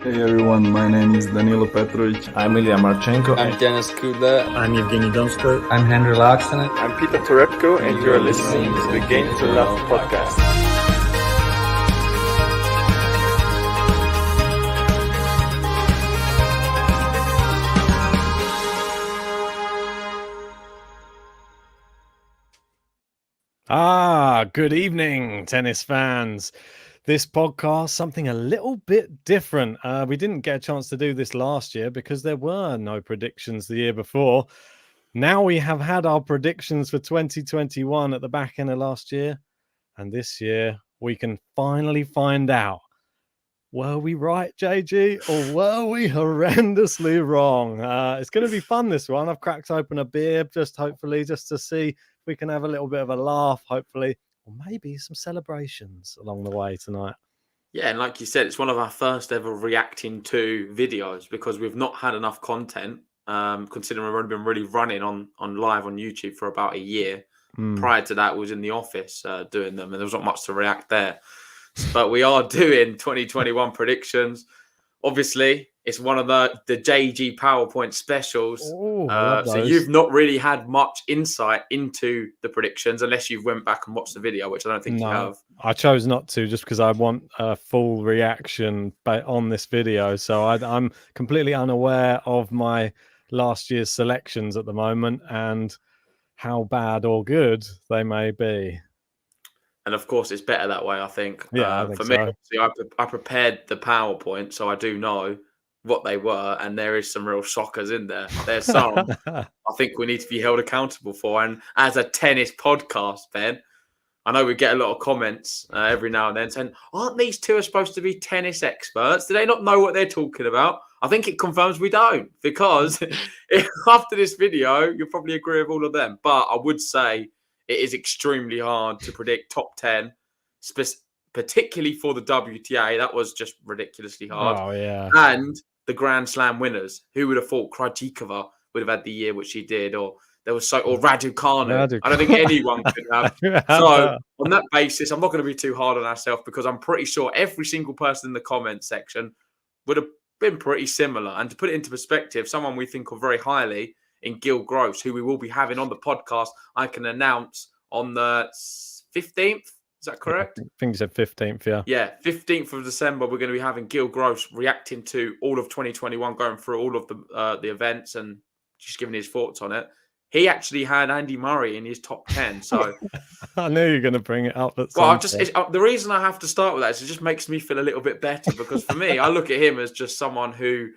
Hey everyone, my name is Danilo Petrovic. I'm Ilya Marchenko. I'm Denis Kudla. I'm Evgeny Donskoy. I'm Henry Laaksonen. I'm Peter Torebko, and you're listening to the Game to Love podcast. Good evening, tennis fans. This podcast, something a little bit different. We didn't get a chance to do this last year because there were no predictions the year before. Now we have had our predictions for 2021 at the back end of last year. And this year we can finally find out, were we right, JG, or were we horrendously wrong? It's going to be fun, this one. I've cracked open a beer, hopefully just to see if we can have a little bit of a laugh, hopefully. Or maybe some celebrations along the way tonight. Yeah, and like you said, it's one of our first ever reacting to videos because we've not had enough content, considering we've only been really running on live on YouTube for about a year. Prior to that, we was in the office doing them, and there was not much to react there. But we are doing 2021 predictions. Obviously, it's one of the JG PowerPoint specials. So you've not really had much insight into the predictions unless you've went back and watched the video, which I don't think you have. I chose not to just because I want a full reaction on this video. So I'm completely unaware of my last year's selections at the moment and how bad or good they may be. And of course, it's better that way, I think. Yeah, I think for me, so. I prepared the PowerPoint, so I do know what they were, and there is some real shockers in there. There's some I think we need to be held accountable for. And as a tennis podcast, Ben, I know we get a lot of comments every now and then saying, aren't these two supposed to be tennis experts? Do they not know what they're talking about? I think it confirms we don't, because after this video, you'll probably agree with all of them. But I would say it is extremely hard to predict top 10, particularly for the WTA. That was just ridiculously hard. Oh, yeah. And the Grand Slam winners. Who would have thought Krajicova would have had the year which she did, or Raducanu. I don't think anyone could have. So on that basis, I'm not going to be too hard on ourselves because I'm pretty sure every single person in the comment section would have been pretty similar. And to put it into perspective, someone we think of very highly in Gil Gross, who we will be having on the podcast, I can announce on the 15th. Is that correct? Yeah, I think you said 15th, yeah. Yeah, 15th of December, we're going to be having Gil Gross reacting to all of 2021, going through all of the events and just giving his thoughts on it. He actually had Andy Murray in his top 10. So I knew you were going to bring it up. The reason I have to start with that is it just makes me feel a little bit better, because for me, I look at him as just someone who,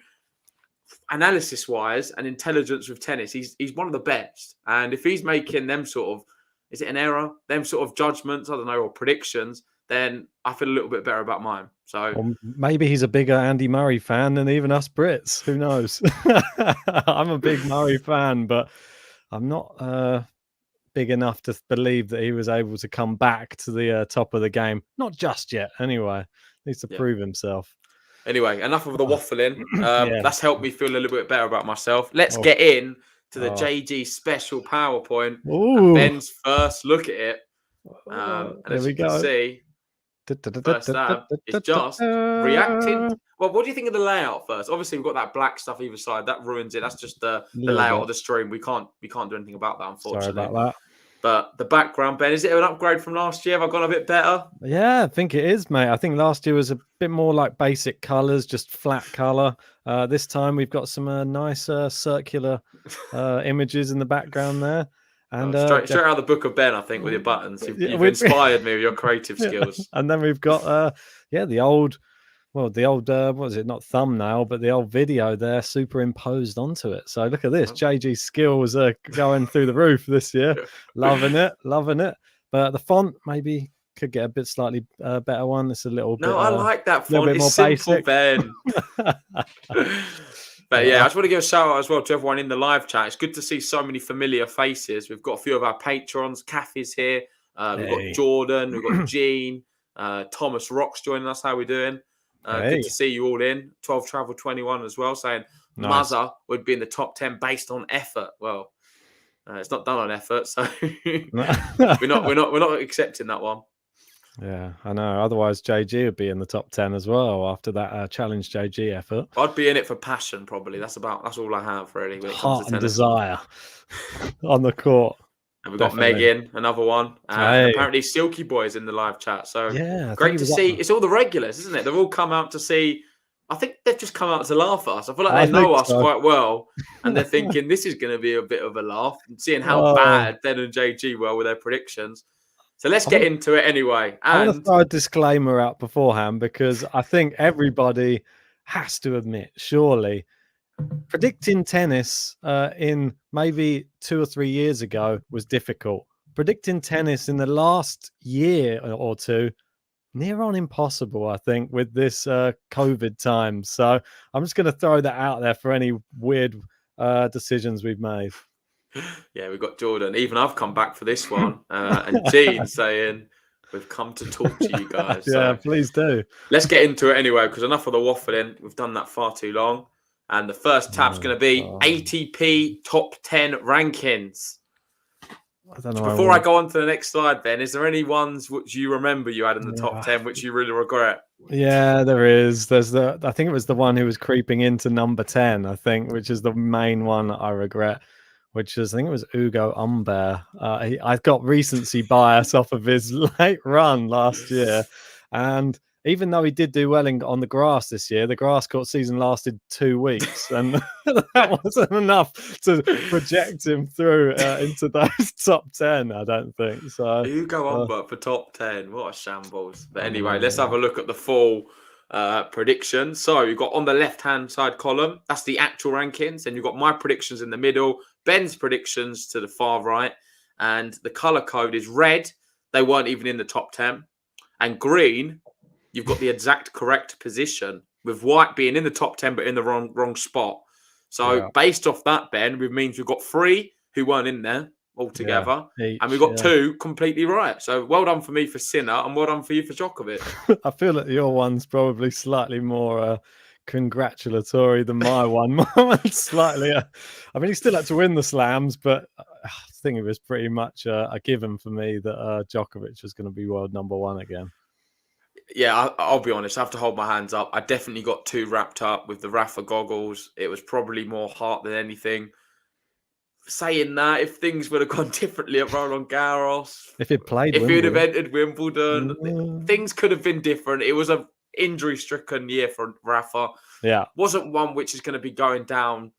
analysis-wise and intelligence with tennis, he's one of the best. And if he's making them sort of, is it an error? Them sort of judgments, I don't know, or predictions, then I feel a little bit better about mine. So or maybe he's a bigger Andy Murray fan than even us Brits. Who knows? I'm a big Murray fan, but I'm not big enough to believe that he was able to come back to the top of the game. Not just yet, anyway. Needs to prove himself. Anyway, enough of the waffling. That's helped me feel a little bit better about myself. Let's get in to the JG special PowerPoint. And Ben's first look at it. And as you can see, first tab is just reacting. Well, what do you think of the layout first? Obviously, we've got that black stuff either side. That ruins it. That's just the layout of the stream. We can't do anything about that, unfortunately. Sorry about that. But the background, Ben, is it an upgrade from last year? Have I gone a bit better? Yeah, I think it is, mate. I think last year was a bit more like basic colours, just flat colour. This time we've got some nice circular images in the background there. And straight out of the book of Ben, I think, with your buttons. You've inspired me with your creative skills. And then we've got, the old, what was it? Not thumbnail, but the old video there superimposed onto it. So look at this. JG's skills are going through the roof this year. Loving it. But the font maybe could get a bit slightly better one. It's a little bit. No, I like that font. It's more simple, basic. Ben. But yeah, I just want to give a shout out as well to everyone in the live chat. It's good to see so many familiar faces. We've got a few of our patrons. Kathy's here. We've got Jordan. We've got Gene. Thomas Rocks joining us. How are we doing? Good to see you all in. 12 Travel 21 as well, saying nice. Mazza would be in the top 10 based on effort. Well, it's not done on effort, so we're not accepting that one. Yeah, I know. Otherwise, JG would be in the top 10 as well after that Challenge JG effort. I'd be in it for passion, probably. That's all I have, really, when it comes Heart to and tennis. desire on the court. And we've got Definitely. Megan, another one. And Hey. apparently Silky Boy's in the live chat. So Yeah, I think great he to was up see. there. It's all the regulars, isn't it? They've all come out to see. I think they've just come out to laugh at us. I feel like I they know think us so. quite well. And they're thinking this is going to be a bit of a laugh. And seeing how Oh. bad Den and JG were with their predictions. So let's get into it anyway. I want to And throw a disclaimer out beforehand because I think everybody has to admit, surely, predicting tennis in maybe 2 or 3 years ago was difficult. Predicting tennis in the last year or two, near on impossible, I think, with this COVID time. So I'm just going to throw that out there for any weird decisions we've made. yeah, we've got Jordan. Even I've come back for this one. And Gene saying, we've come to talk to you guys. Yeah, So please do. let's get into it anyway, because enough of the waffling. We've done that far too long. And the first tab's going to be ATP top 10 rankings. I don't know. Before I go on to the next slide, Ben, is there any ones which you remember you had in the top 10 which you really regret? Yeah, there is. I think it was the one who was creeping into number 10, I think, which is the main one I regret, which is, I think it was Ugo Humbert. I got recency bias off of his late run last year. And even though he did do well on the grass this year, the grass court season lasted 2 weeks. And that wasn't enough to project him through into those top 10, I don't think. So Ugo Humbert for top 10. What a shambles. But anyway, let's have a look at the full predictions. So you've got on the left-hand side column, that's the actual rankings. And you've got my predictions in the middle, Ben's predictions to the far right. And the colour code is red. They weren't even in the top 10. And green, you've got the exact correct position, with white being in the top 10 but in the wrong spot. So based off that, Ben, it means we've got 3 who weren't in there altogether, and we've got 2 completely right. So well done for me for Sinner, and well done for you for Djokovic. I feel that your one's probably slightly more congratulatory than my one. My one's slightly. I mean, he still had to win the slams, but I think it was pretty much a given for me that Djokovic was going to be world number 1 again. Yeah, I'll be honest. I have to hold my hands up. I definitely got too wrapped up with the Rafa goggles. It was probably more heart than anything. Saying that, if things would have gone differently at Roland Garros, if he'd played, if he'd have entered Wimbledon, things could have been different. It was an injury-stricken year for Rafa. Yeah, wasn't one which is going to be going down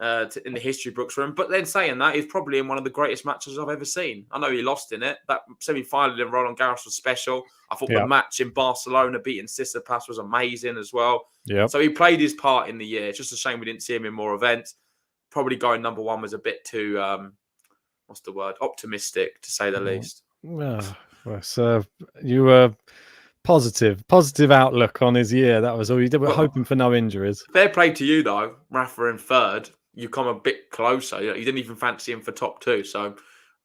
in the history books for him. But then saying that, he's probably in one of the greatest matches I've ever seen. I know he lost in it. That semi-final in Roland Garros was special. I thought the match in Barcelona beating Tsitsipas was amazing as well. Yeah. So he played his part in the year. It's just a shame we didn't see him in more events. Probably going number 1 was a bit too, optimistic, to say the least. So you were positive outlook on his year. That was all you did. We're hoping for no injuries. Fair play to you, though. Rafa in third. You come a bit closer. You didn't even fancy him for top 2. So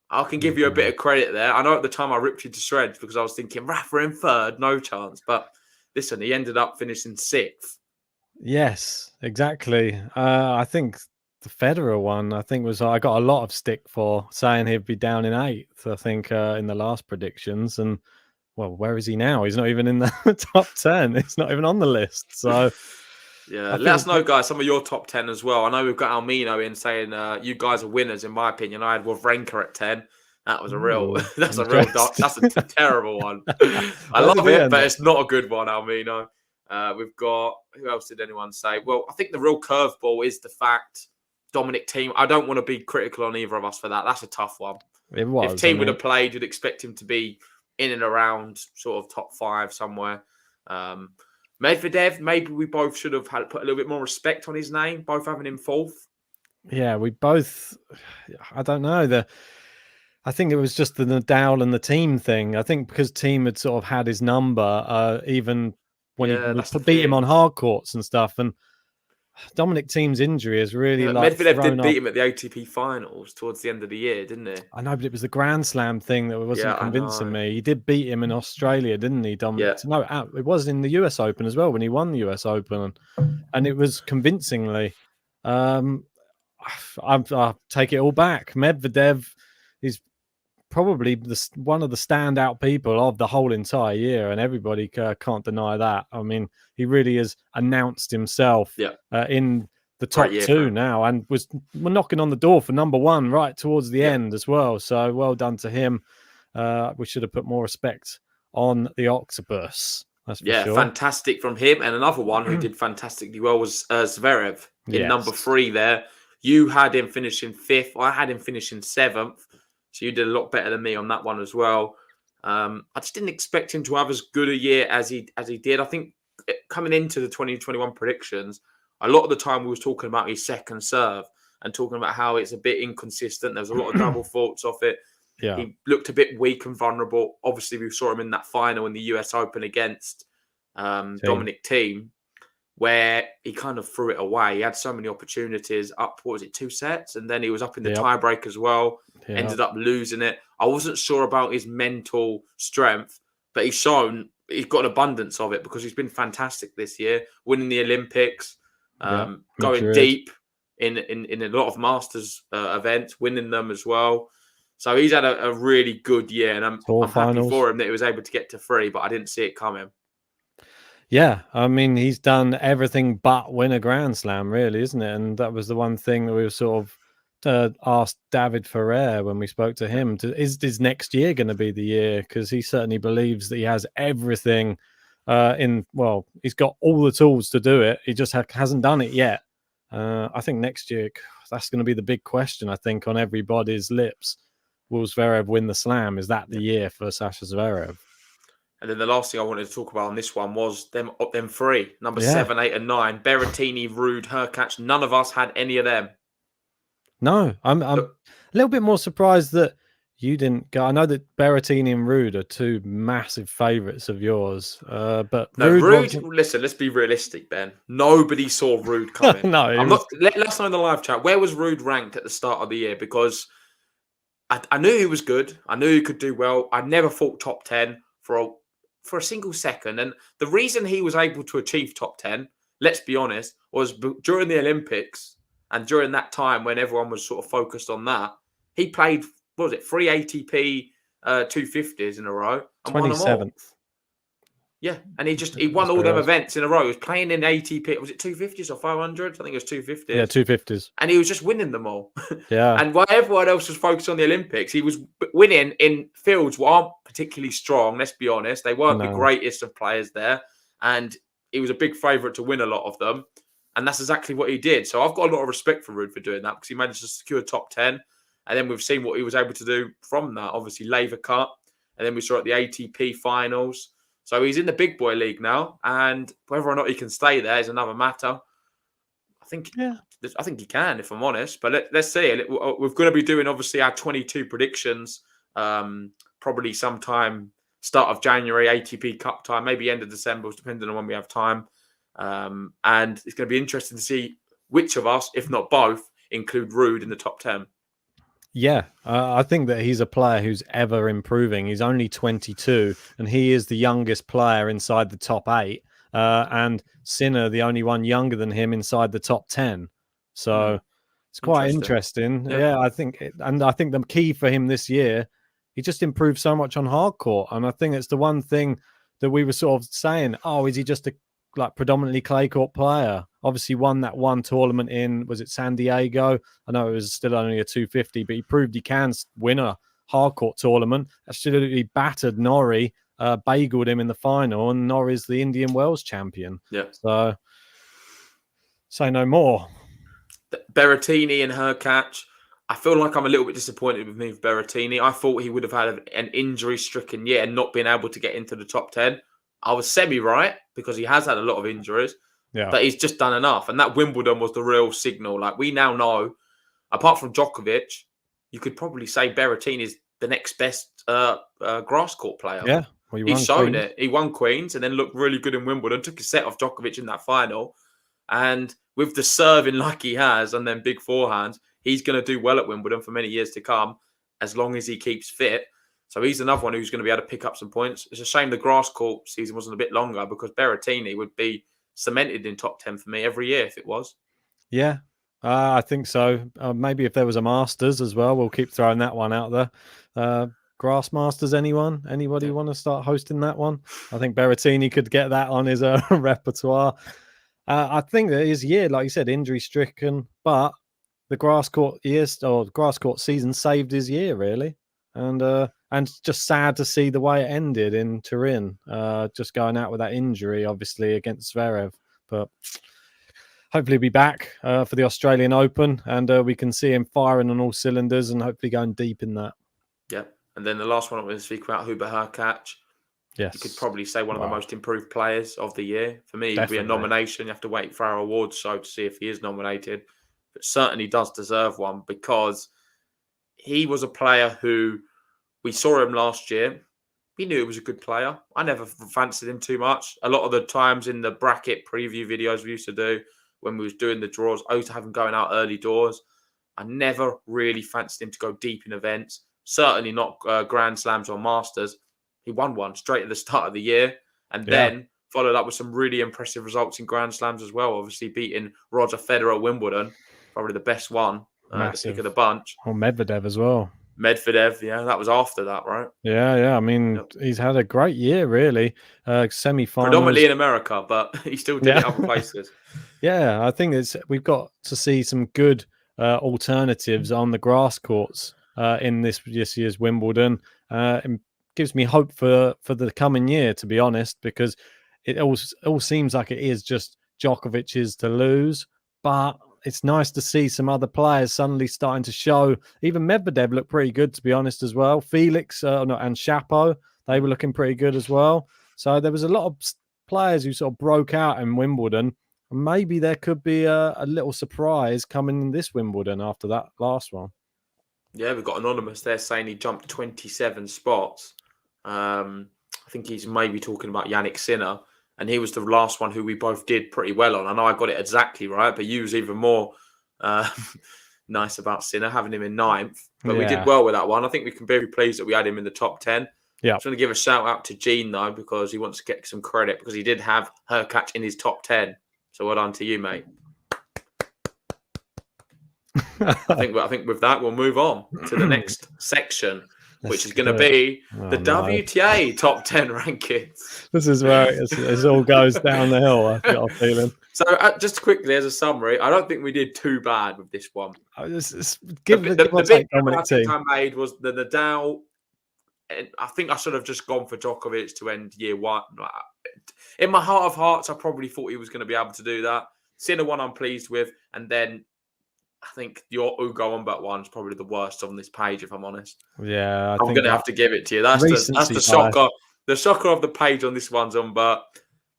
I can give you a bit of credit there. I know at the time I ripped you to shreds because I was thinking Rafa in third, no chance. But listen, he ended up finishing 6th. Yes, exactly. I think the Federer one, I got a lot of stick for saying he'd be down in 8th, I think, in the last predictions. And, well, where is he now? He's not even in the top 10. He's not even on the list. So, yeah, let us know, guys, some of your top 10 as well. I know we've got Almino in saying you guys are winners, in my opinion. I had Wawrinka at 10. That was that's a terrible one. I love it, but it's not a good one, Almino. We've got, who else did anyone say? Well, I think the real curveball is the fact Dominic Thiem. I don't want to be critical on either of us for that. That's a tough one. It was. If Thiem would have played, you'd expect him to be in and around sort of top 5 somewhere. Medvedev, maybe we both should have put a little bit more respect on his name, both having him 4th. Yeah, we both, I don't know. I think it was just the Nadal and the Thiem thing. I think because Thiem had sort of had his number, even when he beat him on hard courts and stuff. And Dominic Thiem's injury is really Medvedev did beat him at the ATP finals towards the end of the year, didn't he? I know, but it was the Grand Slam thing that wasn't convincing me. He did beat him in Australia, didn't he, Dominic? Yeah. No, it was in the US Open as well when he won the US Open, and it was convincingly. I'll take it all back. Medvedev is probably one of the standout people of the whole entire year, and everybody can't deny that. I mean, he really has announced himself in the top two now, and was knocking on the door for number one right towards the end as well. So well done to him. We should have put more respect on the octopus. That's for sure. Fantastic from him. And another one who did fantastically well was Zverev in number 3 there. You had him finishing 5th. I had him finishing 7th. So you did a lot better than me on that one as well. I just didn't expect him to have as good a year as he did. I think coming into the 2021 predictions, a lot of the time we was talking about his second serve and talking about how it's a bit inconsistent. There's a lot of double faults off it. Yeah. He looked a bit weak and vulnerable. Obviously, we saw him in that final in the US Open against Dominic Thiem, where he kind of threw it away. He had so many opportunities up, 2 sets? And then he was up in the tiebreak as well, ended up losing it. I wasn't sure about his mental strength, but he's got an abundance of it because he's been fantastic this year, winning the Olympics, going deep in a lot of Masters events, winning them as well. So he's had a really good year, and I'm happy for him that he was able to get to 3, but I didn't see it coming. Yeah, I mean, he's done everything but win a Grand Slam, really, isn't it? And that was the one thing that we were sort of asked David Ferrer when we spoke to him. Is next year going to be the year? Because he certainly believes that he has everything he's got all the tools to do it. He just hasn't done it yet. I think next year, that's going to be the big question, I think, on everybody's lips. Will Zverev win the Slam? Is that the year for Sasha Zverev? And then the last thing I wanted to talk about on this one was them 3, number 7, 8, and 9. Berrettini, Ruud, Hurkacz. None of us had any of them. No, I'm a little bit more surprised that you didn't go. I know that Berrettini and Ruud are 2 massive favourites of yours, but no, Ruud. Listen, let's be realistic, Ben. Nobody saw Ruud coming. Let's know in the live chat, where was Ruud ranked at the start of the year? Because I knew he was good. I knew he could do well. I never thought top 10 for a single second. And the reason he was able to achieve top 10, let's be honest, was during the Olympics and during that time when everyone was sort of focused on that, he played, 3 ATP 250s in a row and 27th. won them all. Yeah, and he won all them events in a row. He was playing in ATP. Was it 250s or 500s? I think it was 250s. Yeah, 250s. And he was just winning them all. Yeah. And while everyone else was focused on the Olympics, he was winning in fields that aren't particularly strong, let's be honest. They weren't the greatest of players there. And he was a big favourite to win a lot of them. And that's exactly what he did. So I've got a lot of respect for Ruud for doing that because he managed to secure top 10. And then we've seen what he was able to do from that. Obviously, Laver Cup. And then we saw at the ATP finals. So he's in the big boy league now, and whether or not he can stay there is another matter. I think he can, if I'm honest. But let's see. We're going to be doing, obviously, our 22 predictions probably sometime start of January, ATP Cup time, maybe end of December, depending on when we have time. And it's going to be interesting to see which of us, if not both, include Ruud in the top 10. Yeah, I think that he's a player who's ever improving. He's only 22, and he is the youngest player inside the top 8. And Sinner, the only one younger than him inside the top 10. So it's quite interesting. Yeah, I think the key for him this year, he just improved so much on hard court. And I think it's the one thing that we were sort of saying, is he just a predominantly clay court player? Obviously won that one tournament in, was it San Diego? I know it was still only a 250, but he proved he can win a hard court tournament. Absolutely battered Norrie, bageled him in the final, and Norrie's the Indian Wells champion. Yeah. So say no more. Berrettini and Hurkacz. I feel like I'm a little bit disappointed with me with Berrettini. I thought he would have had an injury-stricken year and not been able to get into the top 10. I was semi-right because he has had a lot of injuries. Yeah. But he's just done enough. And that Wimbledon was the real signal. Like, we now know, apart from Djokovic, you could probably say Berrettini is the next best grass court player. Yeah. Well, he's shown it. He won Queens and then looked really good in Wimbledon. Took a set off Djokovic in that final. And with the serving like he has and then big forehands, he's going to do well at Wimbledon for many years to come as long as he keeps fit. So he's another one who's going to be able to pick up some points. It's a shame the grass court season wasn't a bit longer because Berrettini would be cemented in top 10 for me every year if it was. Yeah, I think so. Maybe if there was a Masters as well, we'll keep throwing that one out there. Grass Masters, anyone? Anybody want to start hosting that one? I think Berrettini could get that on his repertoire. I think that his year, like you said, injury stricken, but the grass court season saved his year really, and it's just sad to see the way it ended in Turin. Just going out with that injury, obviously against Zverev, but hopefully he'll be back for the Australian Open, and we can see him firing on all cylinders and hopefully going deep in that. Yeah, and then the last one I want to speak about, Hubert Hurkacz. Yes, you could probably say one of the most improved players of the year. For me, it'd be a nomination. You have to wait for our awards show to see if he is nominated, but certainly does deserve one because he was a player who we saw him last year. We knew he was a good player. I never fancied him too much. A lot of the times in the bracket preview videos we used to do when we was doing the draws, I used to have him going out early doors. I never really fancied him to go deep in events. Certainly not Grand Slams or Masters. He won one straight at the start of the year and then followed up with some really impressive results in Grand Slams as well. Obviously beating Roger Federer at Wimbledon, probably the best one, the pick of the bunch. Or Medvedev as well. Medvedev, yeah, that was after that, right? Yeah. I mean, he's had a great year, really. Semi-finals. Predominantly in America, but he still did it other places. Yeah, I think we've got to see some good alternatives on the grass courts in this year's Wimbledon. It gives me hope for the coming year, to be honest, because it all seems like it is just Djokovic's to lose, but it's nice to see some other players suddenly starting to show. Even Medvedev looked pretty good, to be honest, as well. Felix and Shapo, they were looking pretty good as well. So there was a lot of players who sort of broke out in Wimbledon. Maybe there could be a little surprise coming in this Wimbledon after that last one. Yeah, we've got Anonymous there saying he jumped 27 spots. I think he's maybe talking about Yannick Sinner. And he was the last one who we both did pretty well on. I know I got it exactly right, but you was even more nice about Sinner, having him in 9th. But we did well with that one. I think we can be very pleased that we had him in the top 10. Yeah. I just want to give a shout out to Gene, though, because he wants to get some credit because he did have Hurkacz in his top 10. So well done to you, mate. I think with that, we'll move on to the next section, which is going to be the WTA top 10 rankings. This is where it all goes down the hill, I've got a feeling. So just quickly, as a summary, I don't think we did too bad with this one. The big mistake I made was the Nadal. I think I should have just gone for Djokovic to end year one. In my heart of hearts, I probably thought he was going to be able to do that. Sinner one I'm pleased with, and then I think your Ugo Humbert one's probably the worst on this page, if I'm honest. Yeah, I'm going to have to give it to you. That's the shocker. The shocker of the page on this one's Humbert.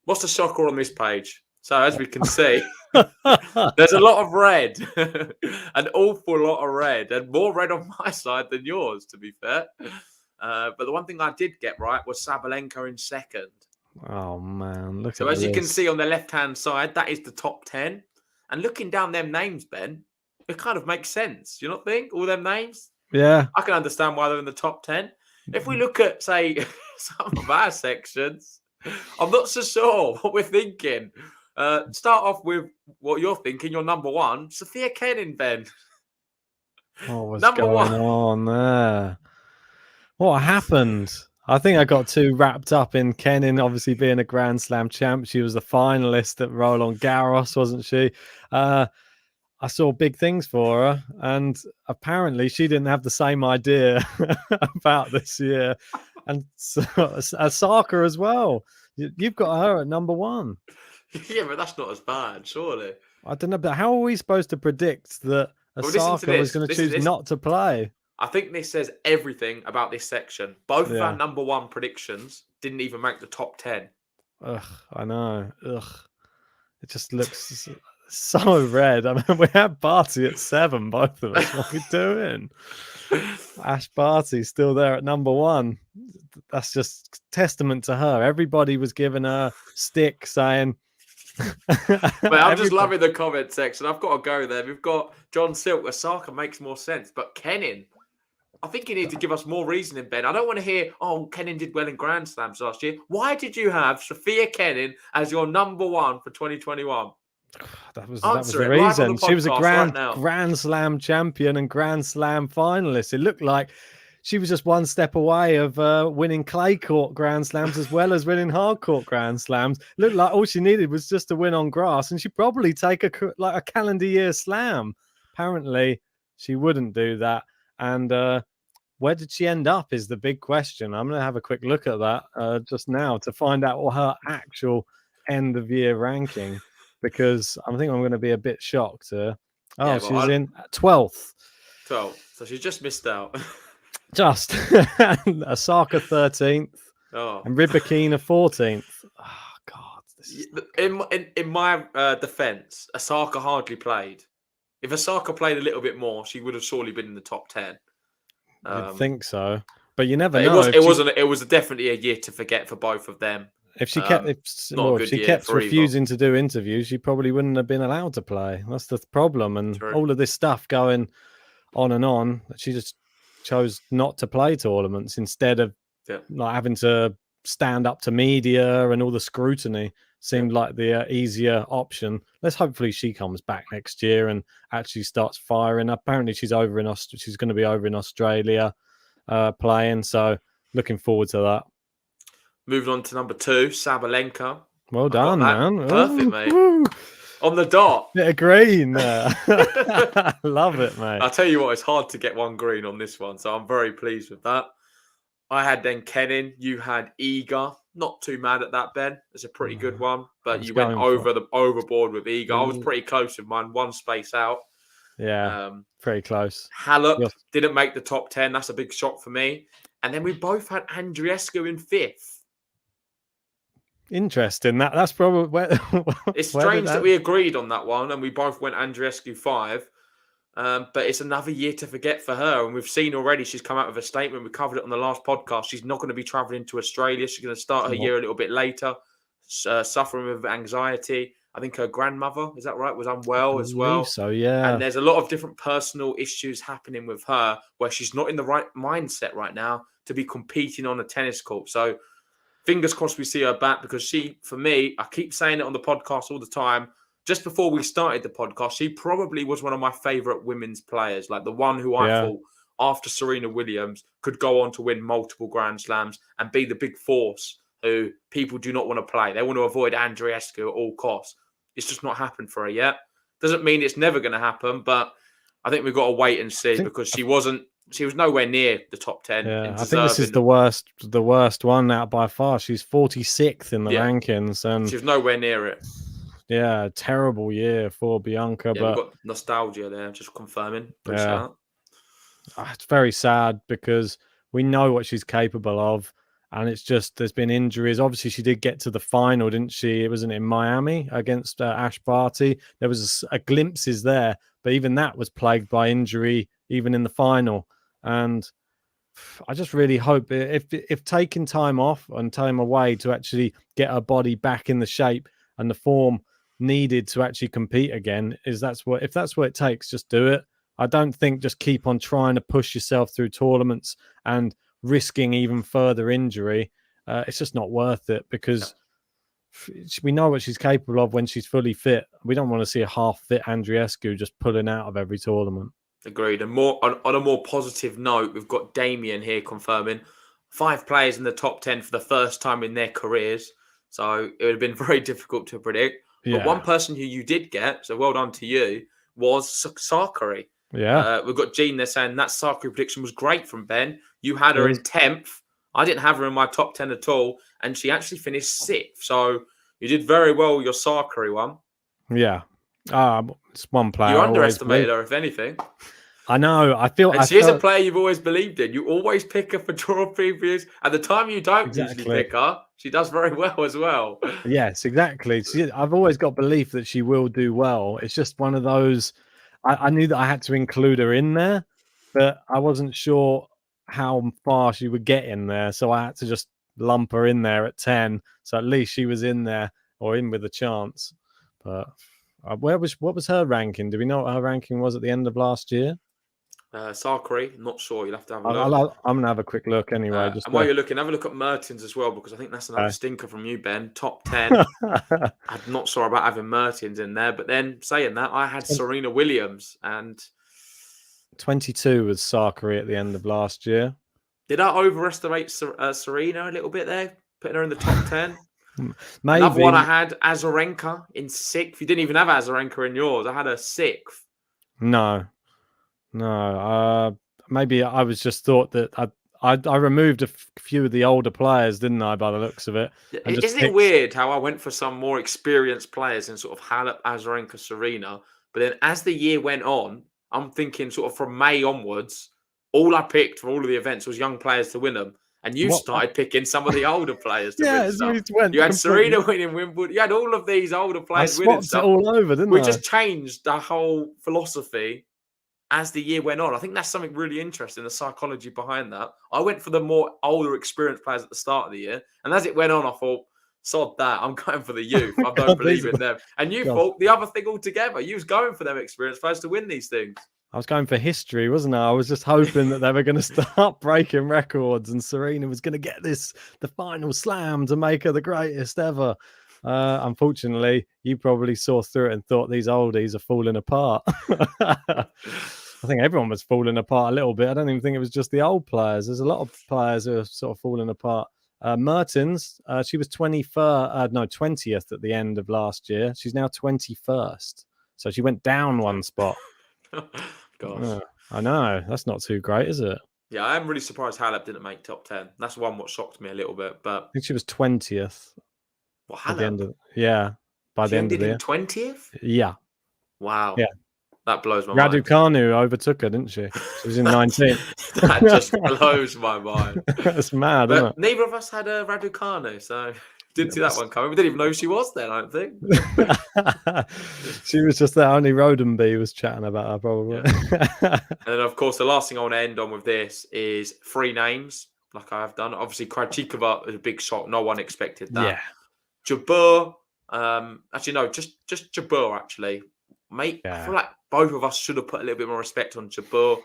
What's the shocker on this page? So as we can see, there's a lot of red, an awful lot of red, and more red on my side than yours, to be fair. But the one thing I did get right was Sabalenka in 2nd. Oh man, look at this. So as you can see on the left-hand side, that is the top 10. And looking down them names, Ben, it kind of makes sense. You not think? All them names? Yeah. I can understand why they're in the top 10. If we look at, say, some of our sections, I'm not so sure what we're thinking. Start off with what you're thinking. Your number 1, Sophia Kenin, Ben. Oh, what's going on there? What happened? I think I got too wrapped up in Kenin obviously being a Grand Slam champ. She was the finalist at Roland Garros, wasn't she? I saw big things for her, and apparently she didn't have the same idea about this year. And so, Osaka as well. You've got her at number 1. Yeah, but that's not as bad, surely. I don't know, but how are we supposed to predict that Osaka was going to choose not to play? I think this says everything about this section. Both of our number 1 predictions didn't even make the top 10. Ugh, I know. Ugh. It just looks so red. I mean, we had Barty at 7, both of us. What are we doing? Ash Barty's still there at number 1. That's just testament to her. Everybody was giving her stick saying... But I'm just loving the comment section. I've got to go there. We've got John Silk. Osaka makes more sense. But Kenin, I think you need to give us more reasoning, Ben. I don't want to hear, Kenin did well in Grand Slams last year. Why did you have Sophia Kenin as your number 1 for 2021? That was the reason. She was a Grand Slam champion and Grand Slam finalist. It looked like she was just one step away of winning clay court Grand Slams as well as winning hard court Grand Slams. Looked like all she needed was just to win on grass, and she'd probably take a calendar year slam. Apparently, she wouldn't do that. And where did she end up is the big question. I'm going to have a quick look at that just now to find out what her actual end of year ranking, because I think I'm going to be a bit shocked. She's in 12th. 12th. So she just missed out. Just Osaka 13th and Rybakina 14th. Oh God! This is in my defense, Osaka hardly played. If Osaka played a little bit more, she would have surely been in the top 10. You'd think so, but you never know. It was definitely a year to forget for both of them. If she kept, refusing to do interviews, she probably wouldn't have been allowed to play. That's the problem, and all of this stuff going on and on. She just chose not to play tournaments instead of not having to stand up to media and all the scrutiny. Seemed like the easier option. Let's hopefully she comes back next year and actually starts firing. Apparently she's over in she's going to be over in Australia playing. So looking forward to that. Moving on to number 2, Sabalenka. Well done, man. Perfect, mate. Woo. On the dot. Bit of green there. Love it, mate. I'll tell you what, it's hard to get one green on this one, so I'm very pleased with that. I had then Kenin. You had Iga. Not too mad at that, Ben. It's a pretty good one, but you went overboard with Iga. I was pretty close with mine, one space out. Yeah, pretty close. Halep didn't make the top 10. That's a big shock for me. And then we both had Andreescu in 5th. Interesting. That's probably where. It's strange that we agreed on that one, and we both went Andreescu 5. But it's another year to forget for her. And we've seen already she's come out with a statement. We covered it on the last podcast. She's not going to be traveling to Australia. She's going to start her year a little bit later, suffering with anxiety. I think her grandmother, is that right, was unwell as well. So, yeah. And there's a lot of different personal issues happening with her where she's not in the right mindset right now to be competing on a tennis court. So fingers crossed we see her back, because she, for me, I keep saying it on the podcast all the time, just before we started the podcast, she probably was one of my favourite women's players, like the one who I thought, after Serena Williams, could go on to win multiple Grand Slams and be the big force who people do not want to play. They want to avoid Andreescu at all costs. It's just not happened for her yet. Doesn't mean it's never going to happen, but I think we've got to wait and see, because she was nowhere near the top 10. Yeah, I think this is the worst one out by far. She's 46th in the rankings, and she was nowhere near it. Yeah, terrible year for Bianca. Yeah, but we've got nostalgia there, just confirming. It's very sad, because we know what she's capable of, and it's just there's been injuries. Obviously, she did get to the final, didn't she? It wasn't in Miami against Ash Barty. There was a glimpses there, but even that was plagued by injury, even in the final. And I just really hope if taking time off and time away to actually get her body back in the shape and the form needed to actually compete again, if that's what it takes, just do it. I don't think just keep on trying to push yourself through tournaments and risking even further injury. It's just not worth it, because we know what she's capable of when she's fully fit. We don't want to see a half-fit Andreescu just pulling out of every tournament. Agreed. And on a more positive note, we've got Damien here confirming 5 players in the top 10 for the first time in their careers. So it would have been very difficult to predict. But one person who you did get, so well done to you, was Sakari. Yeah. We've got Jean there saying that Sakari prediction was great from Ben. You had her in 10th. I didn't have her in my top 10 at all. And she actually finished 6th. So you did very well with your Sakari one. Yeah. It's one player. You underestimated her, if anything. I know. She's a player you've always believed in. You always pick her for draw previews. At the time you don't usually pick her, she does very well as well. Yes, exactly. I've always got belief that she will do well. It's just one of those. I knew that I had to include her in there, but I wasn't sure how far she would get in there. So I had to just lump her in there at 10. So at least she was in there, or in with a chance. But what was her ranking? Do we know what her ranking was at the end of last year? Sakari, not sure. You'll have to have a look. I'm going to have a quick look anyway. And while you're looking, have a look at Mertens as well, because I think that's another stinker from you, Ben. Top 10. I'm not sure about having Mertens in there, but then saying that, I had Serena Williams, and 22 was Sakari at the end of last year. Did I overestimate Serena a little bit there? Putting her in the top 10? Maybe. Another one I had, Azarenka in 6th. You didn't even have Azarenka in yours. I had her 6th. No. Maybe I was just thought that I removed a few of the older players, didn't I, by the looks of it? Isn't it weird how I went for some more experienced players in sort of Halep, Azarenka, Serena, but then as the year went on, I'm thinking sort of from May onwards, all I picked for all of the events was young players to win them. And you started picking some of the older players to win stuff. You had Serena winning Wimbledon. You had all of these older players winning stuff. I swapped it all over, didn't I? We just changed the whole philosophy as the year went on. I think that's something really interesting, the psychology behind that. I went for the more older, experienced players at the start of the year. And as it went on, I thought, sod that. I'm going for the youth. I don't believe in them. And you thought the other thing altogether. You was going for them experienced players to win these things. I was going for history, wasn't I? I was just hoping that they were going to start breaking records and Serena was going to get the final slam to make her the greatest ever. Unfortunately, you probably saw through it and thought these oldies are falling apart. I think everyone was falling apart a little bit. I don't even think it was just the old players. There's a lot of players who are sort of falling apart. Mertens, she was 20th at the end of last year. She's now 21st. So she went down one spot. Gosh. I know. That's not too great, is it? Yeah, I am really surprised Halep didn't make top 10. That's one what shocked me a little bit. But I think she was 20th. Well, At the end Halep? of, yeah. By She the end of ended the in year. 20th? Yeah. Wow. Yeah. That blows my mind. Raducanu overtook her, didn't she? She was in 19th. That just blows my mind. That's mad, isn't it? Neither of us had a Raducanu, so didn't see that one coming. We didn't even know she was there, I don't think. She was just there. Only Rodenby was chatting about her, probably. Yeah. And then, of course, the last thing I want to end on with this is 3 names, like I have done. Obviously, Krejcikova was a big shock. No one expected that. Yeah. Jabeur, actually, no, just Jabeur, actually. Mate, I feel like both of us should have put a little bit more respect on Jabeur.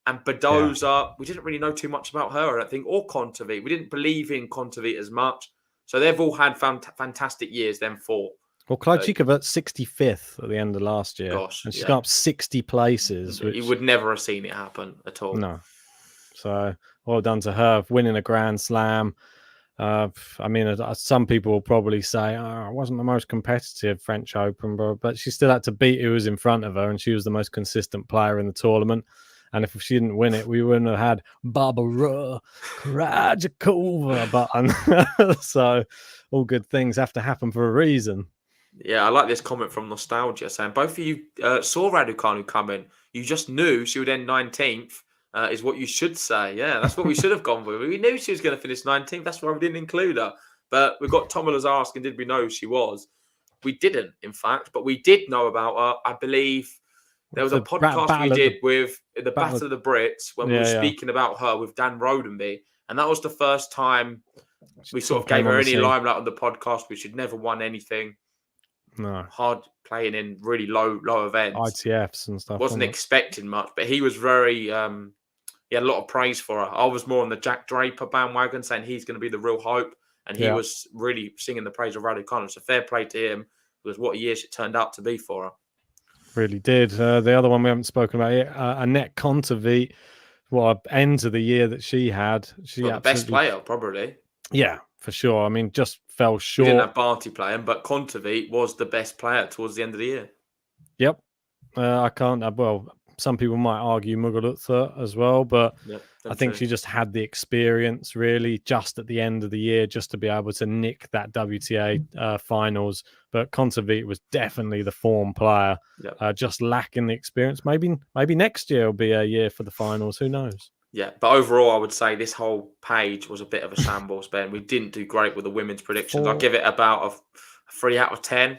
And Badoza, we didn't really know too much about her, I don't think, or Kontaveit. We didn't believe in Kontaveit as much. So they've all had fantastic years, them 4. Well, Krejcikova 65th at the end of last year. Gosh, and she's got up 60 places. You would never have seen it happen at all. No. So well done to her winning a Grand Slam. I mean, some people will probably say, it wasn't the most competitive French Open, but she still had to beat who was in front of her, and she was the most consistent player in the tournament. And if she didn't win it, we wouldn't have had Barbara Krejcikova. But so all good things have to happen for a reason. Yeah, I like this comment from Nostalgia saying, both of you saw Raducanu come in. You just knew she would end 19th. Is what you should say. Yeah, that's what we should have gone with. We knew she was going to finish 19th. That's why we didn't include her. But we've got Tomolas asking, did we know who she was? We didn't, in fact, but we did know about her. I believe there was a podcast we did with the Battle of the Brits when we were speaking about her with Dan Rodenby. And that was the first time we sort of gave her any limelight on the podcast. We should never won anything. No. Hard playing in really low events. ITFs and stuff. Wasn't expecting much, but he was very... he had a lot of praise for her. I was more on the Jack Draper bandwagon, saying he's going to be the real hope. And he was really singing the praise of Raducanu. So fair play to him. It was what a year she turned out to be for her. Really did. The other one we haven't spoken about yet, Annette Kontaveit, what end of the year that she had. She the best player, probably. Yeah, for sure. I mean, just fell short. We didn't have Barty playing, but Kontaveit was the best player towards the end of the year. Yep. I can't... some people might argue Muguruza as well, but I think she just had the experience really just at the end of the year just to be able to nick that WTA finals. But Kontaveit was definitely the form player, just lacking the experience. Maybe next year will be a year for the finals. Who knows? Yeah, but overall, I would say this whole page was a bit of a shambles, Ben. We didn't do great with the women's predictions. I'll give it about a 3 out of 10.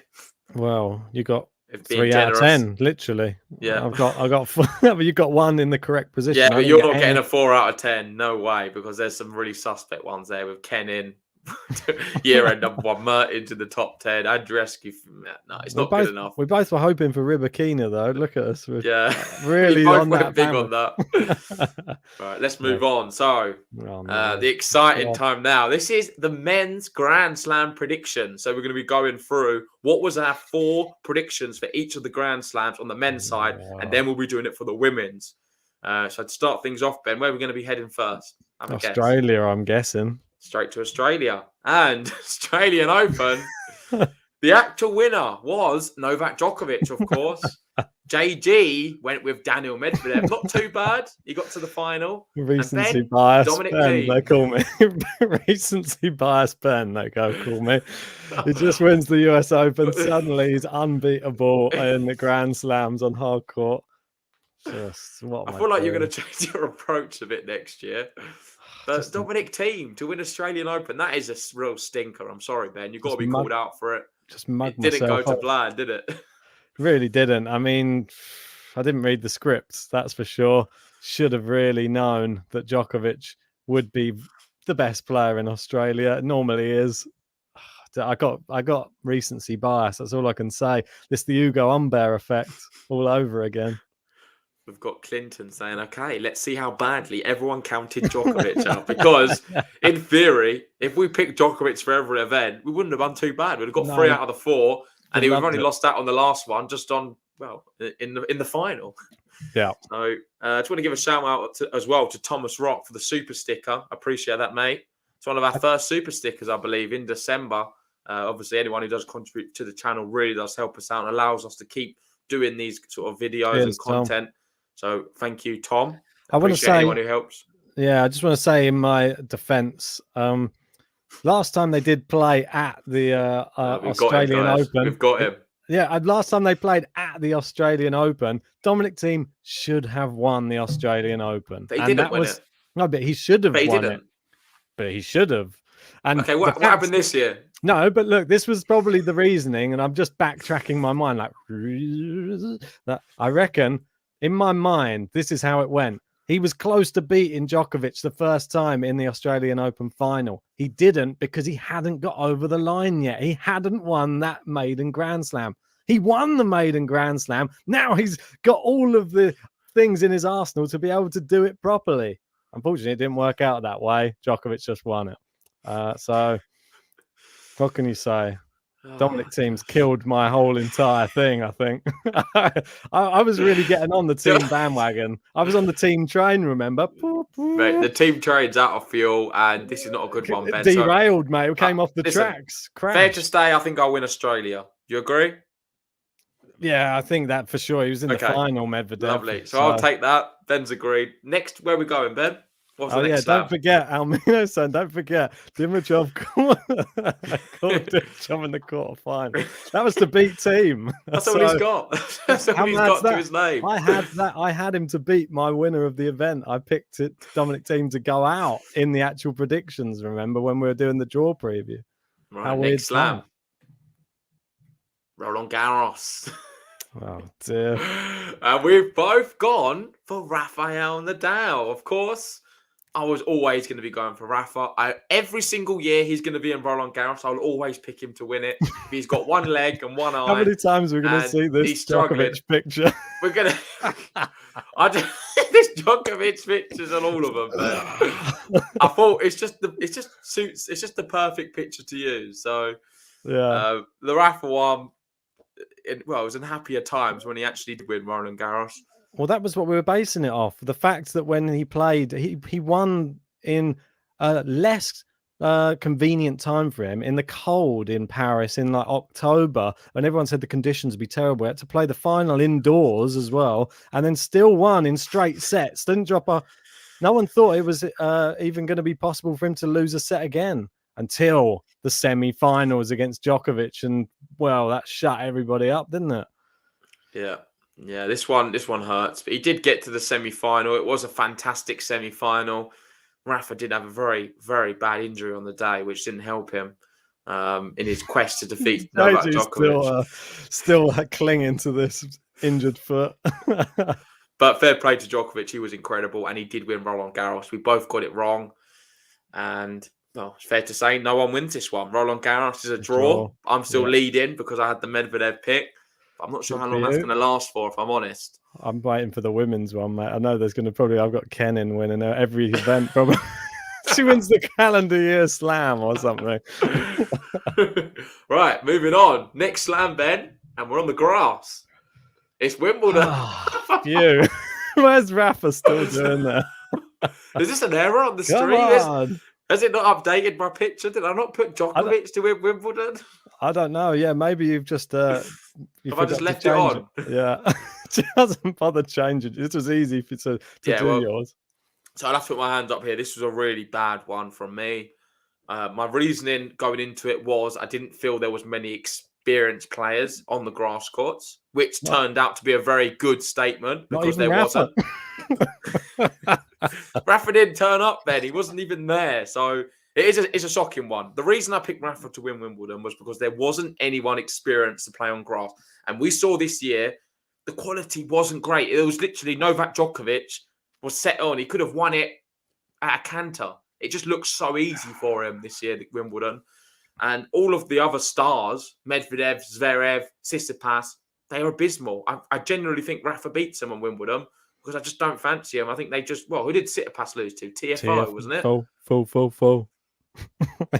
Well, you got... 3 out of 10, literally. Yeah, I got. But you got one in the correct position. Yeah, but you're not getting a 4 out of 10. No way, because there's some really suspect ones there with Ken in year-end number 1, Mertens in the top 10, Andreescu. No, it's not good enough. We both were hoping for Rybakina, though. Look at us. We're really on that big on that. Right, let's move on. So, the exciting time now. This is the men's Grand Slam prediction. So we're going to be going through what was our 4 predictions for each of the Grand Slams on the men's side, and then we'll be doing it for the women's. So to start things off, Ben, where are we going to be heading first? Have a guess. Australia, I'm guessing. Straight to Australia. And Australian Open, the actual winner was Novak Djokovic, of course. JG went with Daniel Medvedev. Not too bad. He got to the final. Recency Ben, bias, Dominic Ben, Thiem. they call me. Recency bias, Ben, they call me. He just wins the US Open. Suddenly he's unbeatable in the Grand Slams on hard court. Just what I am feel like you're doing? going to change your approach a bit next year. But Dominic Thiem to win Australian Open, that is a real stinker. I'm sorry, Ben. You've got to be called out for it. Just mug It didn't go myself to up. plan, did it? Really didn't. I mean, I didn't read the scripts, that's for sure. Should have really known that Djokovic would be the best player in Australia. Normally is. I got recency bias. That's all I can say. This the Hugo Humbert effect all over again. We've got Clinton saying, okay, let's see how badly everyone counted Djokovic out. Because in theory, if we picked Djokovic for every event, we wouldn't have done too bad. We'd have got 3 out of the 4. And we've only lost out on the last one, just on, well, in the final. Yeah. So I just want to give a shout out as well to Thomas Rock for the super sticker. I appreciate that, mate. It's one of our first super stickers, I believe, in December. Obviously, anyone who does contribute to the channel really does help us out and allows us to keep doing these sort of videos and content. Tom. So thank you, Tom. I want to say anyone who helps. Yeah, I just want to say in my defense, last time they did play at the Australian Open. We've got him. Yeah, last time they played at the Australian Open, Dominic Thiem should have won the Australian Open. But he didn't win it. No, but he should have won it. But he should have. And okay, what happened this year? No, but look, this was probably the reasoning, and I'm just backtracking my mind. Like, that I reckon, in my mind, this is how it went. He was close to beating Djokovic the first time in the Australian Open final. He didn't because he hadn't got over the line yet. He hadn't won that maiden Grand Slam. He won the maiden Grand Slam. Now he's got all of the things in his arsenal to be able to do it properly. Unfortunately, it didn't work out that way. Djokovic just won it. So what can you say? Dominic Thiem's killed my whole entire thing, I think. I was really getting on the team bandwagon. I was on the team train, remember? Mate, the team train's out of fuel, and this is not a good one, Ben. Derailed, mate. It came off the tracks. Crashed. Fair to stay, I think I'll win Australia. You agree? Yeah, I think that for sure. He was in the final, Medvedev. Lovely. So I'll take that. Ben's agreed. Next, where are we going, Ben? What's the next don't forget, Almino, son. Don't forget, Dimitrov caught Dimitrov in the quarterfinal. That was to beat Thiem. That's all he's got. That's all he's got to his name. I had him to beat my winner of the event. I picked it, Dominic Thiem, to go out in the actual predictions. Remember when we were doing the draw preview? Right, how next slam. Roland Garros. Oh dear. And we've both gone for Rafael Nadal, of course. I was always going to be going for Rafa. Every single year he's going to be in Roland Garros. I'll always pick him to win it. He's got one leg and one eye. How many times are we going to see this Djokovic picture? We're going to... this Djokovic picture's on all of them, man. I thought it's just the perfect picture to use. So yeah, the Rafa one, it was in happier times when he actually did win Roland Garros. Well, that was what we were basing it off. The fact that when he played, he won in a less convenient time for him in the cold in Paris in like October, and everyone said the conditions would be terrible. He had to play the final indoors as well, and then still won in straight sets. Didn't drop a. No one thought it was even going to be possible for him to lose a set again until the semi-finals against Djokovic, and well, that shut everybody up, didn't it? Yeah, this one hurts. But he did get to the semi-final. It was a fantastic semi-final. Rafa did have a very, very bad injury on the day, which didn't help him in his quest to defeat Novak Djokovic. Still clinging to this injured foot. But fair play to Djokovic. He was incredible, and he did win Roland Garros. We both got it wrong. And, well, it's fair to say no one wins this one. Roland Garros is a draw. I'm still leading because I had the Medvedev pick. I'm not sure how long that's going to last for, if I'm honest. I'm waiting for the women's one, mate. I know there's going to I've got Kenin winning every event. Probably she wins the calendar year slam or something. Right, moving on. Next slam, Ben, and we're on the grass. It's Wimbledon. Phew. Where's Rafa still doing that? Is this an error on the Come stream? on. Has it not updated my picture? Did I not put Djokovic to win Wimbledon? I don't know. Yeah, maybe you've just you Have I just forgot to left it change on? Yeah, she hasn't bothered changing. It was easy to Yeah, do well, yours. So I'll have to put my hand up here. This was a really bad one from me. My reasoning going into it was I didn't feel there was many experienced players on the grass courts, which turned out to be a very good statement Not because even there Rafa. wasn't. Rafa didn't turn up then. He wasn't even there. So it's a shocking one. The reason I picked Rafa to win Wimbledon was because there wasn't anyone experienced to play on grass. And we saw this year, the quality wasn't great. It was literally Novak Djokovic was set on. He could have won it at a canter. It just looks so easy for him this year, Wimbledon. And all of the other stars, Medvedev, Zverev, Tsitsipas, they are abysmal. I genuinely think Rafa beats him on Wimbledon because I just don't fancy him. I think they just, who did Tsitsipas lose to? TFO, wasn't it? Full.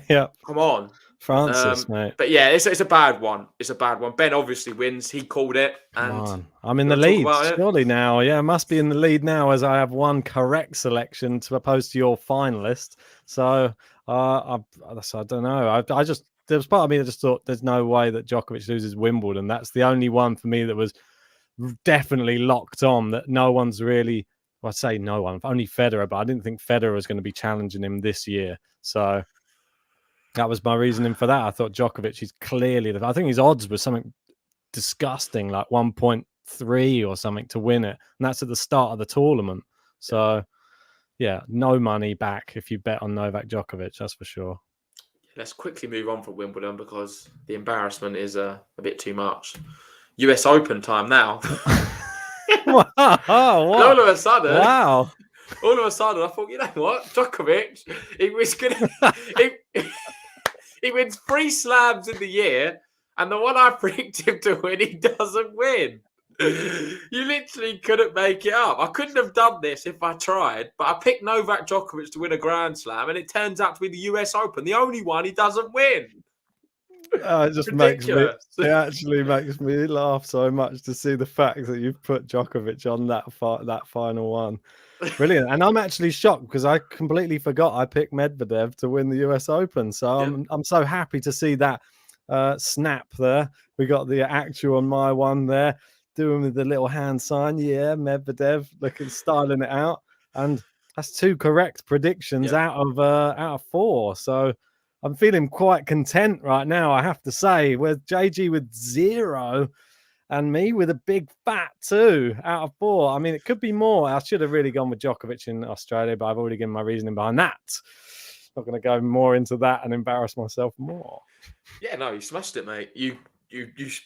Yeah. Come on. Francis, mate. But yeah, it's a bad one. It's a bad one. Ben obviously wins. He called it. Come And on. I'm in the lead, surely now. Yeah, I must be in the lead now as I have one correct selection to oppose to your finalist. So I don't know. I just there was part of me that just thought there's no way that Djokovic loses Wimbledon. That's the only one for me that was definitely locked on. That no one's really. Well, I say no one, only Federer, but I didn't think Federer was going to be challenging him this year. So that was my reasoning for that. I thought Djokovic is clearly I think his odds was something disgusting, like 1.3 or something to win it. And that's at the start of the tournament. So, yeah, no money back if you bet on Novak Djokovic, that's for sure. Let's quickly move on from Wimbledon because the embarrassment is a bit too much. US Open time now. Wow. All of a sudden, I thought, you know what? Djokovic, he wins 3 slams in the year, and the one I picked him to win, he doesn't win. You literally couldn't make it up. I couldn't have done this if I tried, but I picked Novak Djokovic to win a Grand Slam, and it turns out to be the US Open, the only one he doesn't win. It just Ridiculous. it actually makes me laugh so much to see the fact that you've put Djokovic on that final one. Brilliant. And I'm actually shocked because I completely forgot I picked Medvedev to win the US Open. So I'm so happy to see that snap there. We got the actual on my one there, doing with the little hand sign. Yeah, Medvedev styling it out. And that's 2 correct predictions out of 4. So I'm feeling quite content right now, I have to say, with JG with 0 and me with a big fat 2 out of 4. I mean, it could be more. I should have really gone with Djokovic in Australia, but I've already given my reasoning behind that. Not going to go more into that and embarrass myself more. Yeah, no, you smashed it, mate. You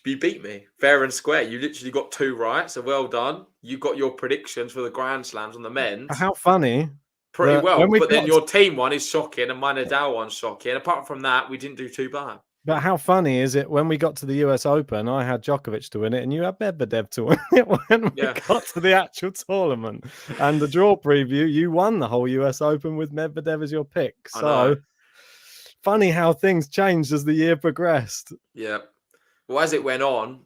beat me fair and square. You literally got 2 right, so well done. You got your predictions for the Grand Slams on the men's. How funny. Pretty well, but then your team one is shocking and my Nadal one's shocking. Apart from that, we didn't do too bad. But how funny is it when we got to the US Open, I had Djokovic to win it and you had Medvedev to win it when we got to the actual tournament. And the draw preview, you won the whole US Open with Medvedev as your pick. So funny how things changed as the year progressed. Yeah. Well, as it went on,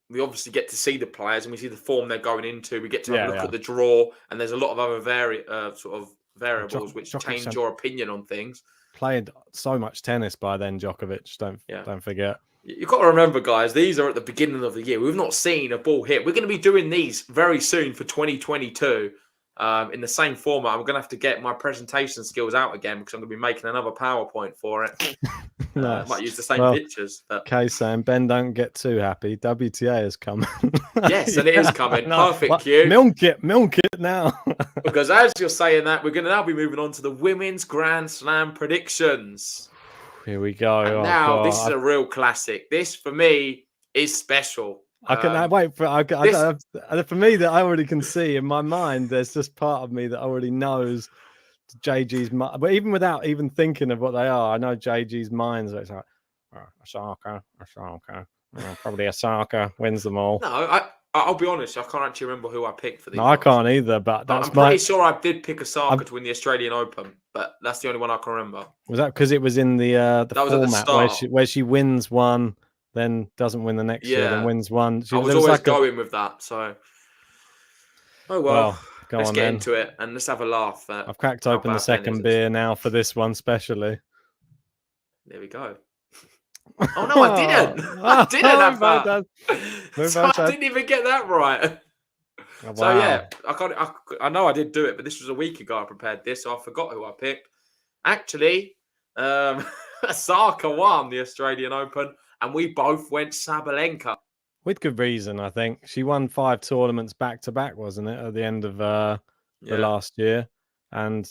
we obviously get to see the players and we see the form they're going into. We get to have a look at the draw, and there's a lot of other variables which change your opinion on things. Played so much tennis by then, Djokovic. Don't forget. You've got to remember, guys, these are at the beginning of the year. We've not seen a ball hit. We're going to be doing these very soon for 2022 in the same format. I'm going to have to get my presentation skills out again because I'm going to be making another PowerPoint for it. Nice. Might use the same pictures. But... Okay, Sam, Ben, don't get too happy. WTA is coming. Yes, and it is coming. Perfect cue. Milk it now. Because as you're saying that, we're going to now be moving on to the Women's Grand Slam predictions. Here we go. And this is a real classic. This, for me, is special. I can wait for for me that I already can see in my mind. There's just part of me that already knows JG's mind, but even without even thinking of what they are, I know JG's mind. So it's like Osaka, probably Osaka wins them all. No, I'll be honest. I can't actually remember who I picked for these. No, I can't either. But I'm pretty sure I did pick Osaka to win the Australian Open, but that's the only one I can remember. Was that because it was in the format where she wins one, then doesn't win the next year, then wins one? I was always going with that. So Oh well, go let's on get then. into it and let's have a laugh. I've cracked how open the bad Ben second is. beer now for this one specially. There we go. Oh no, I didn't. I didn't have that. So I didn't even get that right. Oh, wow. So yeah, I know I did do it, but this was a week ago. I prepared this, so I forgot who I picked. Actually, Osaka won the Australian Open, and we both went Sabalenka. With good reason, I think. She won 5 tournaments back to back, wasn't it, at the end of the last year? And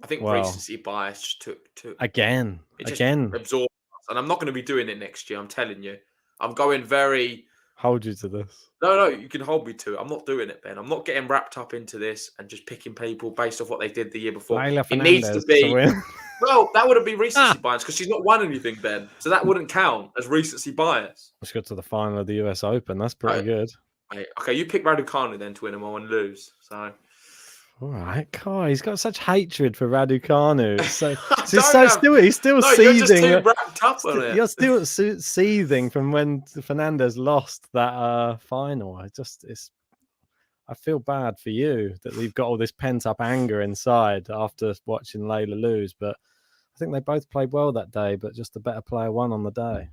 I think recency bias took again. absorbed us. And I'm not going to be doing it next year. I'm telling you, I'm going very. Hold you to this. No, you can hold me to it. I'm not doing it, Ben. I'm not getting wrapped up into this and just picking people based off what they did the year before. Leylah It needs to be. win. Well, that wouldn't be recency bias because she's not won anything, Ben. So that wouldn't count as recency bias. Let's go to the final of the US Open. That's pretty good. Okay, you pick Raducanu then to win them all and lose. So. All right, God, he's got such hatred for Raducanu. So he's still no, seething. You're just too wrapped up on it. You're still seething from when Fernandez lost that final. I feel bad for you that you've got all this pent up anger inside after watching Leylah lose. But I think they both played well that day, but just the better player won on the day.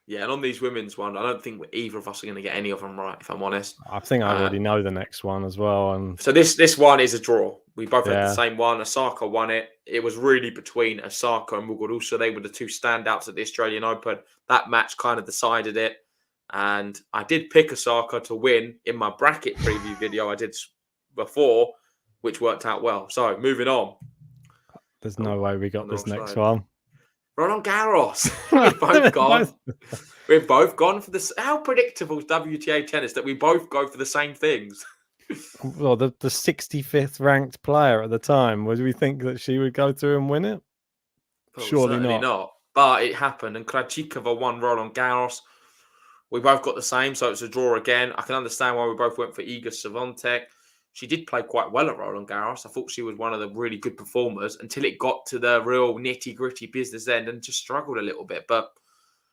Yeah, and on these women's one, I don't think either of us are going to get any of them right, if I'm honest. I think I already know the next one as well. And so this one is a draw. We both had the same one. Osaka won it. It was really between Osaka and Muguruza. They were the two standouts at the Australian Open. That match kind of decided it. And I did pick Osaka to win in my bracket preview video I did before, which worked out well. So moving on. There's no way we got this next one. Roland Garros. We've both gone for this. How predictable is WTA tennis that we both go for the same things? Well, the 65th ranked player at the time, would we think that she would go through and win it? Well, Surely not. But it happened, and Krajcikova won Roland Garros. We both got the same, so it's a draw again. I can understand why we both went for Iga Swiatek. She did play quite well at Roland Garros. I thought she was one of the really good performers until it got to the real nitty-gritty business end and just struggled a little bit. But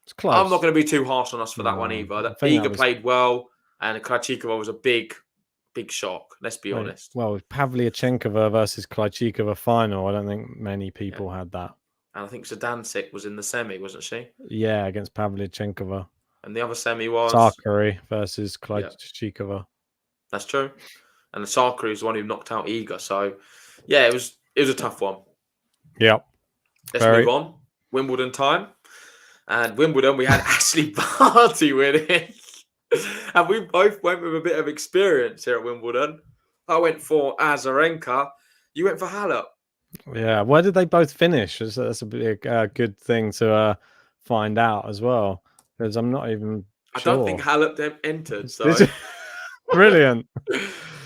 it's close. I'm not going to be too harsh on us for that one either. Iga played well, and Krajcikova was a big shock. Let's be honest. Well, Pavlyuchenkova versus Krajcikova final. I don't think many people had that. And I think Zidansek was in the semi, wasn't she? Yeah, against Pavlyuchenkova. And the other semi was Sakari versus Krajcikova. Yeah. That's true. And the Sakari is the one who knocked out Iga. So, yeah, it was a tough one. Yep. Let's move on. Wimbledon time. And Wimbledon, we had Ashley Barty winning. And we both went with a bit of experience here at Wimbledon. I went for Azarenka. You went for Halep. Yeah. Where did they both finish? That's a good thing to find out as well. Because I'm not even sure. I don't think Halep entered. So. Brilliant.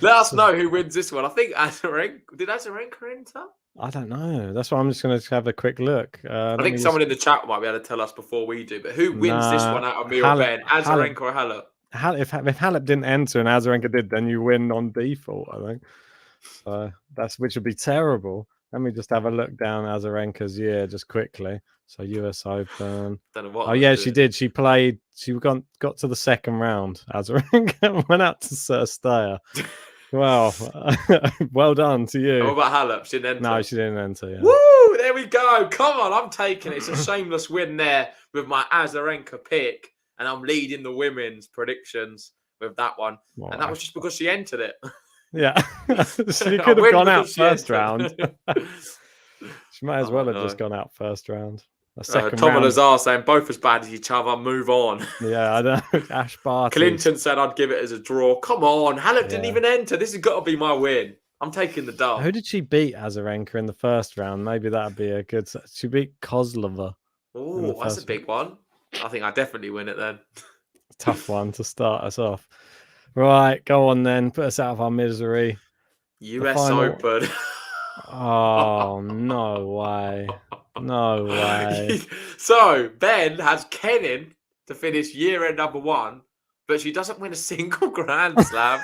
Let us know who wins this one. I think did Azarenka enter? I don't know. That's why I'm just going to have a quick look. I think someone in the chat might be able to tell us before we do. But who wins this one out of me or Ben? Azarenka or Halep? If Halep didn't enter and Azarenka did, then you win on default, I think. Which would be terrible. Let me just have a look down Azarenka's year just quickly. So US Open. She did. She played. She got to the second round. Azarenka went out to Steyer. Wow. Well done to you. What about Halep? She didn't enter. No, she didn't enter. Yeah. Woo! There we go. Come on, I'm taking it. It's a shameless win there with my Azarenka pick, and I'm leading the women's predictions with that one. Wow. And that was just because she entered it. Yeah, she could have gone out first round. She might as well have just gone out first round. Tom and Lazar saying both as bad as each other. Move on. Yeah, I know. Ash Barty. Clinton said I'd give it as a draw. Come on, Halep didn't even enter. This has got to be my win. I'm taking the dub. Who did she beat Azarenka in the first round? Maybe that'd be a good. She beat Kozlova. Oh, that's a big one. I think I definitely win it then. Tough one to start us off. Right, go on then. Put us out of our misery. US Open. Oh, no way. No way. So, Ben has Kenin to finish year-end number 1, but she doesn't win a single Grand Slam.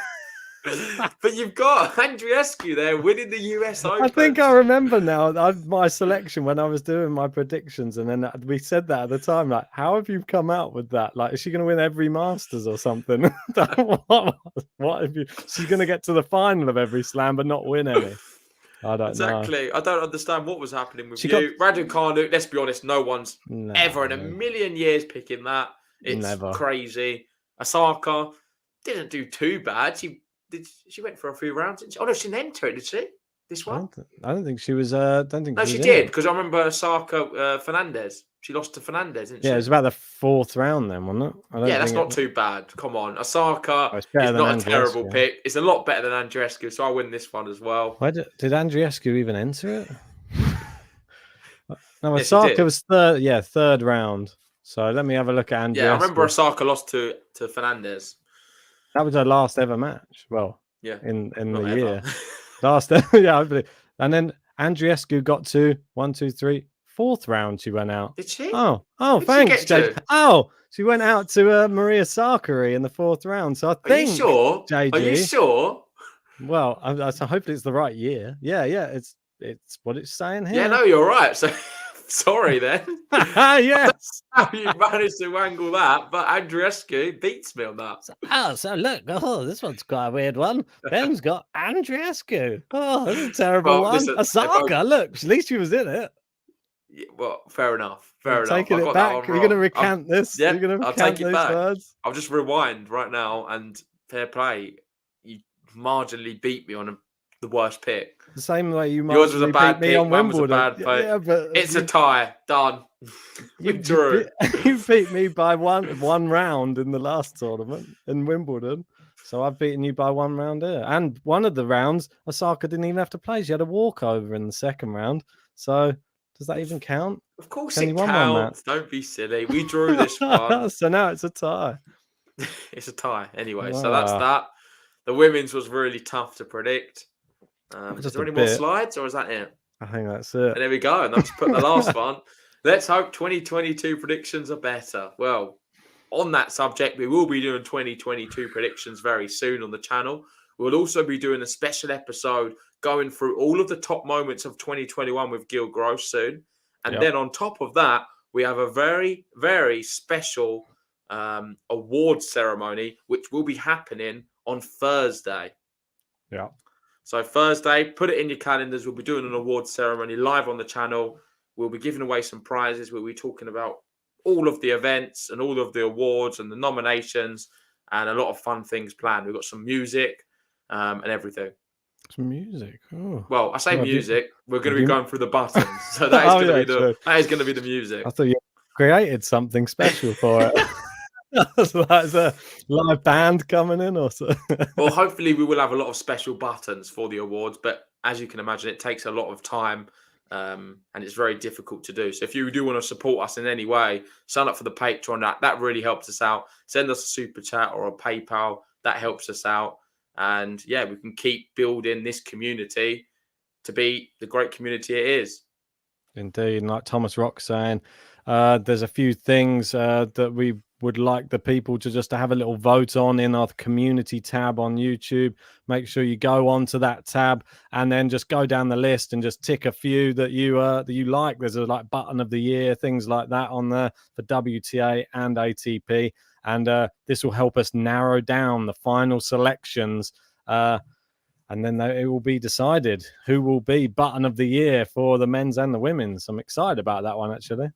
But you've got Andreescu there winning the US Open. I think I remember now my selection when I was doing my predictions, and then we said that at the time. Like, how have you come out with that? Like, is she going to win every Masters or something? what have you? She's going to get to the final of every Slam but not win any. I don't know. Exactly. I don't understand what was happening with you. Raducanu, let's be honest, no one's ever in a million years picking that. It's crazy. Osaka didn't do too bad. She went for a few rounds. Didn't she? Oh no, she didn't enter it, did she? This one? I don't think she was. No, she did, because I remember Osaka Fernandez. She lost to Fernandez, didn't she? Yeah, it was about the 4th round then, wasn't it? That's not too bad. Come on. Osaka is not a terrible pick. It's a lot better than Andreescu, so I win this one as well. Did Andreescu even enter it? No, Yes, Osaka was third. Yeah, 3rd round. So let me have a look at Andreescu. Yeah, I remember Osaka lost to Fernandez. That was her last ever match. Well, yeah, in the year. Last ever, yeah, I believe. And then Andreescu got to 4th round. She went out. Did she? Oh, thanks, JJ. Oh, she went out to Maria Sakkari in the 4th round. So I think. Are you sure? JJ, Are you sure? Well, so hopefully it's the right year. Yeah, it's what it's saying here. Yeah, no, you're right. So sorry then. Yes. How you managed to wangle that, but Andreescu beats me on that. So look, this one's quite a weird one. Ben's got Andreescu. Oh, that's a terrible one. Listen, Osaka, look, at least she was in it. Yeah, well, fair enough. Taking it back. You're going to recant this. Yeah, you're going to I'll take it back. Words. I'll just rewind right now and fair play. You marginally beat me on the worst pick. The same way you yours was a bad pick. pick. On Wimbledon. Was a bad pick. Yeah, but it's a tie. Done. You drew. You beat me by one round in the last tournament in Wimbledon. So I've beaten you by 1 round here. And one of the rounds, Osaka didn't even have to play. She had a walkover in the 2nd round. So does that even count? Of course it counts. Don't be silly. We drew this one. So now it's a tie. It's a tie. Anyway, so that's that. The women's was really tough to predict. Is there any more slides or is that it? I think that's it. And there we go. And I've just put the last one. Let's hope 2022 predictions are better. Well, on that subject, we will be doing 2022 predictions very soon on the channel. We'll also be doing a special episode going through all of the top moments of 2021 with Gil Gross soon. And then on top of that, we have a very, very special award ceremony, which will be happening on Thursday. Yeah. So Thursday, put it in your calendars. We'll be doing an award ceremony live on the channel. We'll be giving away some prizes. We'll be talking about all of the events and all of the awards and the nominations and a lot of fun things planned. We've got some music and everything. Some music. Oh. Well, I say music. We're going to be going through the buttons. So that is going to be the music. I thought you created something special for it. That's a live band coming in or so. Well, hopefully we will have a lot of special buttons for the awards, but as you can imagine, it takes a lot of time and it's very difficult to do. So if you do want to support us in any way, sign up for the Patreon. That really helps us out. Send us a super chat or a PayPal. That helps us out. And yeah, we can keep building this community to be the great community it is. Indeed. And like Thomas Rock saying, there's a few things that we would like the people to just have a little vote on in our community tab on YouTube. Make sure you go onto that tab and then just go down the list and just tick a few that you like. There's a button of the year, things like that on there for WTA and ATP. And this will help us narrow down the final selections. And then it will be decided who will be button of the year for the men's and the women's. I'm excited about that one, actually.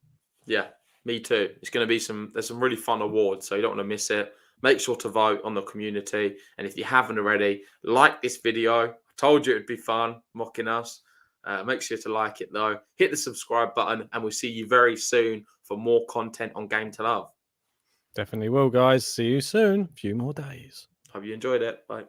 Yeah. Me too. It's going to be there's some really fun awards, so you don't want to miss it. Make sure to vote on the community. And if you haven't already, like this video. I told you it'd be fun mocking us. Make sure to like it though. Hit the subscribe button and we'll see you very soon for more content on Game to Love. Definitely will, guys. See you soon. A few more days. Hope you enjoyed it. Bye.